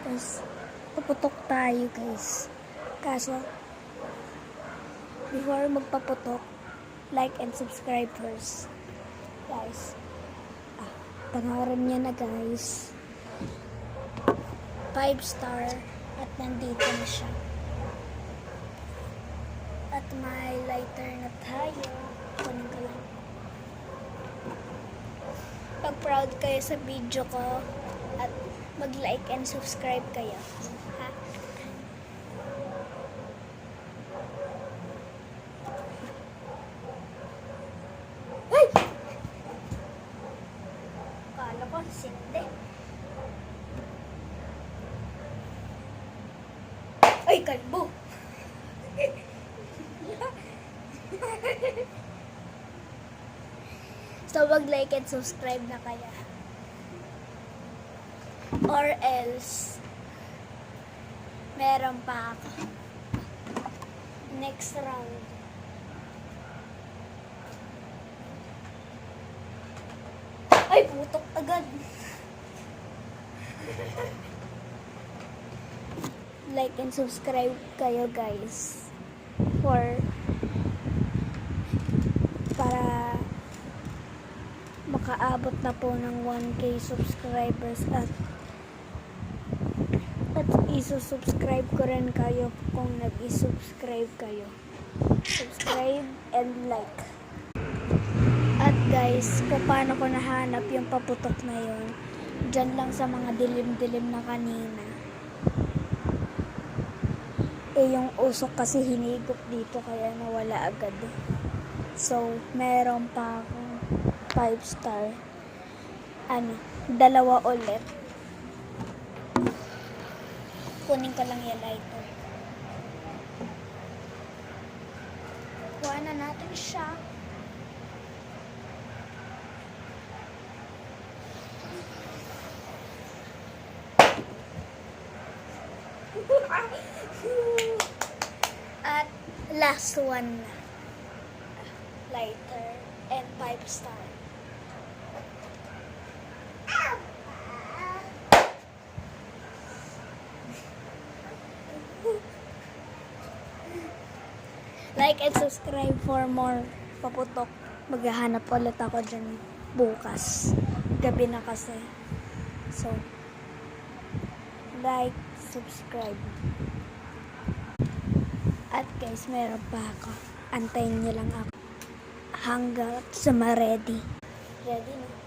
Tapos, paputok tayo guys. Kaso, before magpaputok, like and subscribe first. Guys, panoorin niya na guys. 5 star at nandito na siya. At may lighter na tayo. Kunin ko lang. Pag proud kayo sa video ko at mag-like and subscribe kayo. Ha? Ay! Kala ko sindi. Ay, kalbo! So, mag-like and subscribe na kaya. Or else, meron pa ako. Next round. Ay, putok agad. Like and subscribe kayo guys. Para makaabot na po ng 1K subscribers at isusubscribe ko rin kayo kung nag-isubscribe kayo. Subscribe and like. At guys, kung paano ko nahanap yung paputok na yun, dyan lang sa mga dilim-dilim na kanina. Yung usok kasi hinigop dito kaya nawala agad. So, meron pa akong 5 star. 2 ulit. Kunin ko lang yung lighter. Kuha na natin siya. At last one na. Lighter and 5 star. Like and subscribe for more paputok. Maghahanap ulit ako dyan bukas. Gabi na kasi. So, like, subscribe. At guys, meron pa ako. Antayin niyo lang ako. Hanggang sa ma-ready. Ready na.